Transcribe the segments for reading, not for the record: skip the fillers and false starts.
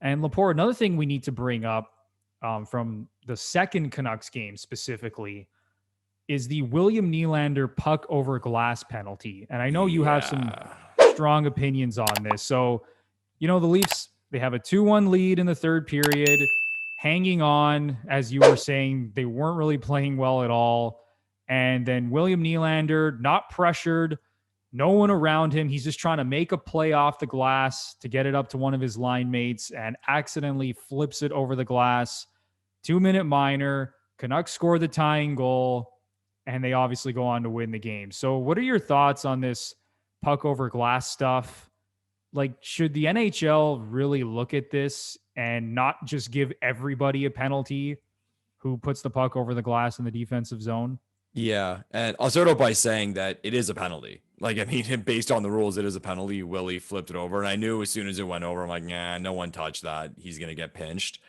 And Lepore, another thing we need to bring up from the second Canucks game specifically is the William Nylander puck over glass penalty. And I know you have some Yeah. strong opinions on this. So, the Leafs, they have a 2-1 lead in the third period, hanging on. As you were saying, they weren't really playing well at all. And then William Nylander, not pressured, no one around him. He's just trying to make a play off the glass to get it up to one of his line mates and accidentally flips it over the glass. 2-minute minor. Canucks score the tying goal, and they obviously go on to win the game. So what are your thoughts on this puck over glass stuff? Like, should the NHL really look at this and not just give everybody a penalty who puts the puck over the glass in the defensive zone? Yeah. And I'll start out by saying that it is a penalty. Based on the rules, it is a penalty. Willie flipped it over. And I knew as soon as it went over, I'm like, nah, no one touched that. He's going to get pinched.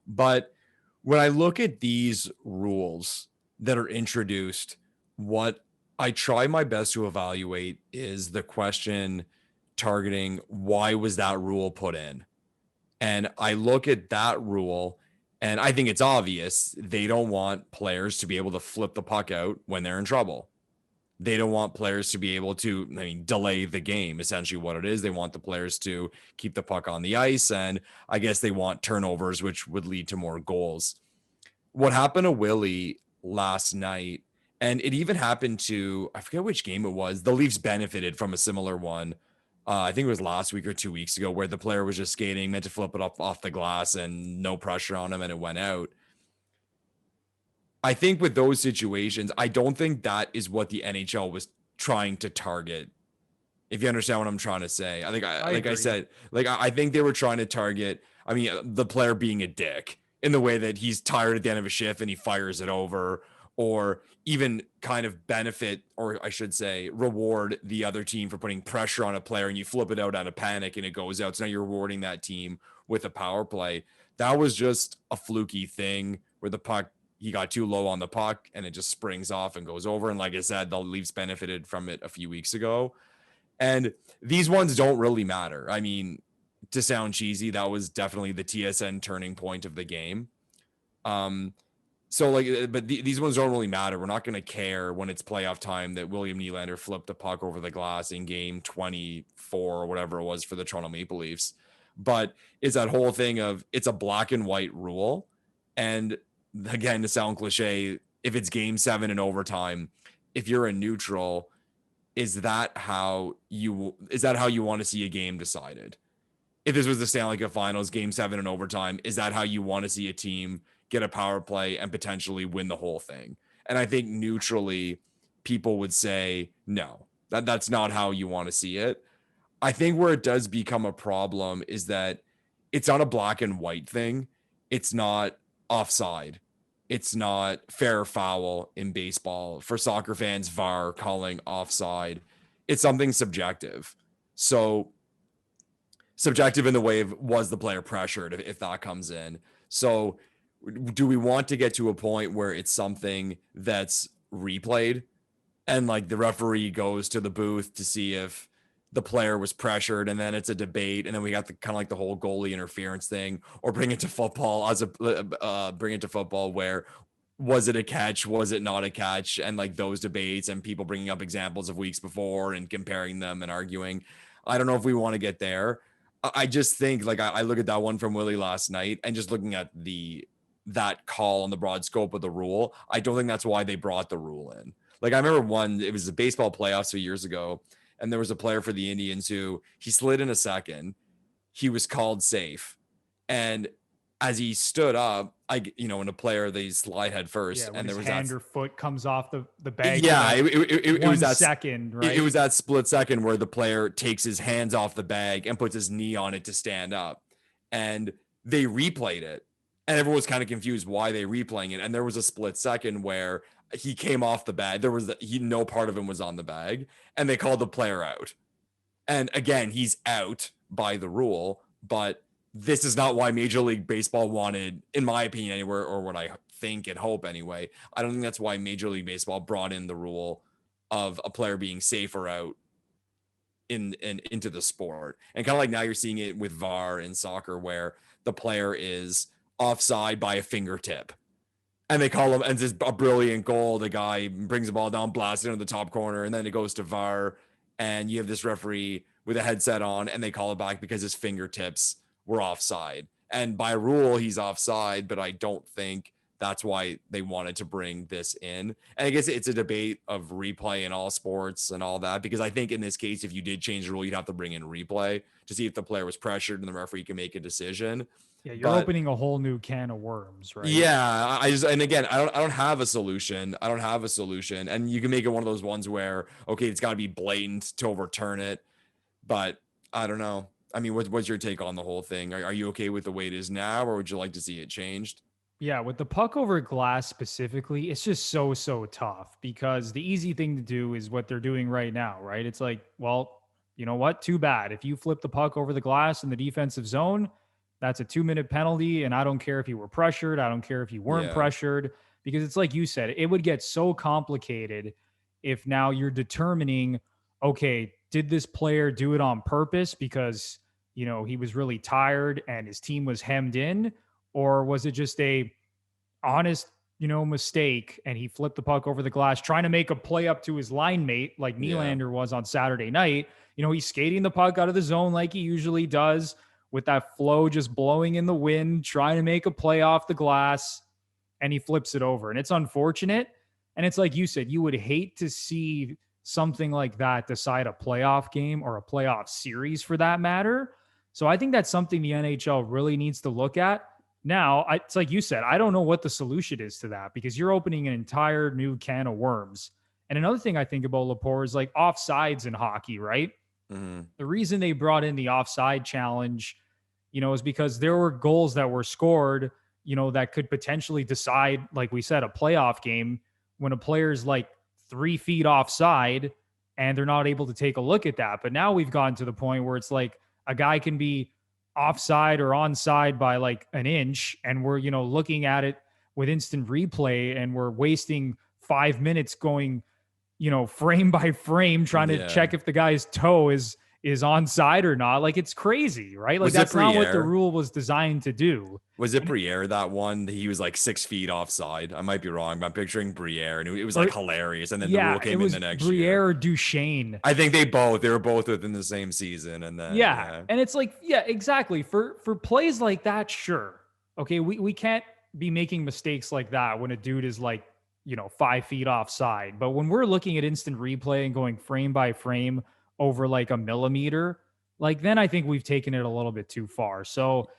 But when I look at these rules that are introduced, what I try my best to evaluate is the question targeting why was that rule put in? And I look at that rule and I think it's obvious they don't want players to be able to flip the puck out when they're in trouble. They don't want players to be able to, delay the game, essentially what it is. They want the players to keep the puck on the ice. And I guess they want turnovers, which would lead to more goals. What happened to Willie last night, and it even happened to, I forget which game it was. The Leafs benefited from a similar one. I think it was last week or 2 weeks ago, where the player was just skating, meant to flip it up off the glass and no pressure on him and it went out. I think with those situations, I don't think that is what the NHL was trying to target. If you understand what I'm trying to say, I think, I think they were trying to target, the player being a dick in the way that he's tired at the end of a shift and he fires it over, or even kind of benefit, or I should say reward the other team for putting pressure on a player and you flip it out out of panic and it goes out. So now you're rewarding that team with a power play. That was just a fluky thing where the puck, he got too low on the puck and it just springs off and goes over. And like I said, the Leafs benefited from it a few weeks ago. And these ones don't really matter. To sound cheesy, that was definitely the TSN turning point of the game. These ones don't really matter. We're not going to care when it's playoff time that William Nylander flipped the puck over the glass in game 24 or whatever it was for the Toronto Maple Leafs. But it's that whole thing of it's a black and white rule. And again, to sound cliche, if it's game 7 in overtime, if you're a neutral, is that how you want to see a game decided? If this was the Stanley Cup Finals, game 7 in overtime, is that how you want to see a team get a power play and potentially win the whole thing? And I think neutrally, people would say, no, that's not how you want to see it. I think where it does become a problem is that it's not a black and white thing. It's not offside. It's not fair or foul in baseball. For soccer fans, VAR calling offside. It's something subjective. So subjective in the way of, was the player pressured, if that comes in. So do we want to get to a point where it's something that's replayed and like the referee goes to the booth to see if the player was pressured, and then it's a debate, and then we got the kind of like the whole goalie interference thing, or bring it to football where was it a catch? Was it not a catch? And like those debates and people bringing up examples of weeks before and comparing them and arguing. I don't know if we want to get there. I just think like I look at that one from Willie last night and just looking at that call on the broad scope of the rule, I don't think that's why they brought the rule in. Like I remember it was the baseball playoffs 2 years ago, and there was a player for the Indians who he slid in a second. He was called safe. And as he stood up, in a player, they slide head first. Yeah, and there was hand or foot comes off the bag. Yeah, it was that second, right? It was that split second where the player takes his hands off the bag and puts his knee on it to stand up. And they replayed it. And everyone was kind of confused why they replaying it. And there was a split second where he came off the bag. No part of him was on the bag, and they called the player out. And again, he's out by the rule, but this is not why Major League Baseball wanted, in my opinion anywhere, or what I think and hope anyway. I don't think that's why Major League Baseball brought in the rule of a player being safe or out into the sport. And kind of like now you're seeing it with VAR in soccer where the player is offside by a fingertip. And they call him, and it's a brilliant goal. The guy brings the ball down, blasts it into the top corner, and then it goes to VAR. And you have this referee with a headset on, and they call it back because his fingertips were offside. And by rule, he's offside, but I don't think that's why they wanted to bring this in. And I guess it's a debate of replay in all sports and all that, because I think in this case, if you did change the rule, you'd have to bring in replay to see if the player was pressured and the referee can make a decision. Yeah, you're opening a whole new can of worms, right? Yeah, and again, I don't have a solution. And you can make it one of those ones where, okay, it's got to be blatant to overturn it, but I don't know. I mean, what's your take on the whole thing? Are you okay with the way it is now, or would you like to see it changed? Yeah, with the puck over glass specifically, it's just so tough, because the easy thing to do is what they're doing right now, right? It's like, well, you know what? Too bad. If you flip the puck over the glass in the defensive zone, that's a 2-minute penalty. And I don't care if you were pressured. I don't care if you weren't pressured, because it's like you said, it would get so complicated if now you're determining, okay, did this player do it on purpose because, you know, he was really tired and his team was hemmed in? Or was it just a honest, you know, mistake and he flipped the puck over the glass trying to make a play up to his line mate like Nylander was on Saturday night? You know, he's skating the puck out of the zone like he usually does, with that flow just blowing in the wind, trying to make a play off the glass, and he flips it over. And it's unfortunate. And it's like you said, you would hate to see something like that decide a playoff game or a playoff series for that matter. So I think that's something the NHL really needs to look at. Now, it's like you said, I don't know what the solution is to that, because you're opening an entire new can of worms. And another thing I think about, Lepore, is like offsides in hockey, right? Mm-hmm. The reason they brought in the offside challenge, you know, is because there were goals that were scored, you know, that could potentially decide, like we said, a playoff game when a player's like 3 feet offside and they're not able to take a look at that. But now we've gotten to the point where it's like a guy can be offside or onside by like an inch, and we're, you know, looking at it with instant replay, and we're wasting 5 minutes going, you know, frame by frame, trying to check if the guy's toe is onside or not. Like, it's crazy, right? Like, that's not what the rule was designed to do. Was it Briere, that one? He was like 6 feet offside. I might be wrong, but I'm picturing Briere, and it was like hilarious. And then the rule came in the next year. Briere or Duchesne. I think they were both within the same season. And then and it's like, exactly. For plays like that, sure. Okay, we can't be making mistakes like that when a dude is like, you know, 5 feet offside. But when we're looking at instant replay and going frame by frame over like a millimeter, like, then I think we've taken it a little bit too far. So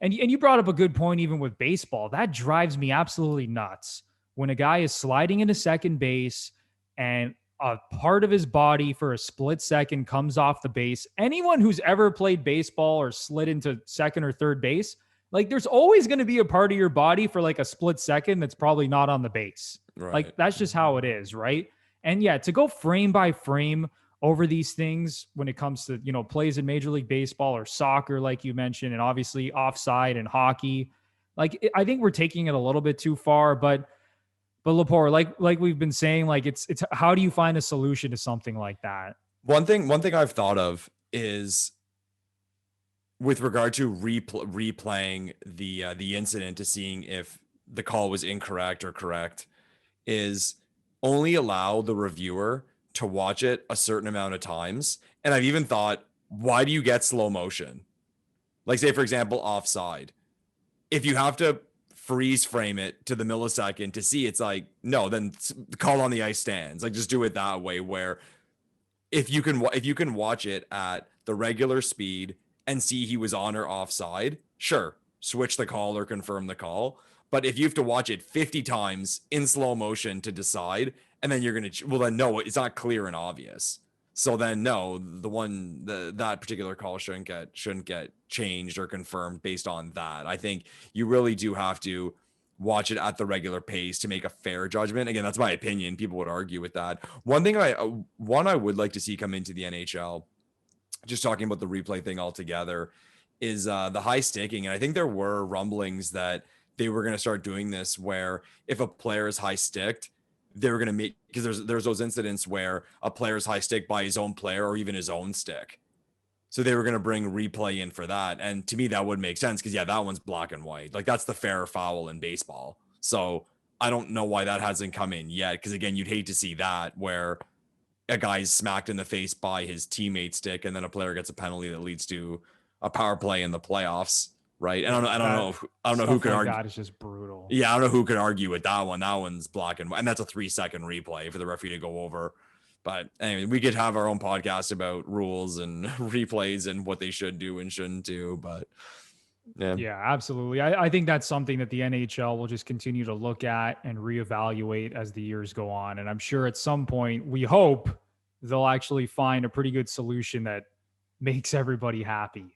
and you brought up a good point, even with baseball. That drives me absolutely nuts when a guy is sliding into second base and a part of his body for a split second comes off the base. Anyone who's ever played baseball or slid into second or third base, like, there's always going to be a part of your body for like a split second that's probably not on the base. Right. Like, that's just how it is, right? And to go frame by frame over these things when it comes to, you know, plays in Major League Baseball or soccer, like you mentioned, and obviously offside and hockey, like, I think we're taking it a little bit too far. But Lepore, like we've been saying, like, it's how do you find a solution to something like that? One thing I've thought of is, with regard to replaying the incident to seeing if the call was incorrect or correct, is only allow the reviewer to watch it a certain amount of times. And I've even thought, why do you get slow motion? Like, say, for example, offside. If you have to freeze frame it to the millisecond to see, it's like, no, then call on the ice stands. Like, just do it that way, where if you can watch it at the regular speed and see he was on or offside, sure, switch the call or confirm the call. But if you have to watch it 50 times in slow motion to decide, and then you're going to, well, then no, it's not clear and obvious. So then no, that particular call shouldn't get changed or confirmed based on that. I think you really do have to watch it at the regular pace to make a fair judgment. Again, that's my opinion. People would argue with that. One thing I would like to see come into the NHL, just talking about the replay thing altogether, is the high sticking. And I think there were rumblings that they were going to start doing this, where if a player is high sticked, they were going to make, because there's those incidents where a player's high stick by his own player or even his own stick. So they were going to bring replay in for that. And to me, that would make sense because, yeah, that one's black and white. Like, that's the fair foul in baseball. So I don't know why that hasn't come in yet. Because, again, you'd hate to see that where a guy's smacked in the face by his teammate stick and then a player gets a penalty that leads to a power play in the playoffs. Right. And I don't know who could argue. That is just brutal. Yeah. I don't know who could argue with that one. That one's black and white. And that's a 3-second replay for the referee to go over. But anyway, we could have our own podcast about rules and replays and what they should do and shouldn't do. But yeah, absolutely. I think that's something that the NHL will just continue to look at and reevaluate as the years go on. And I'm sure at some point, we hope they'll actually find a pretty good solution that makes everybody happy.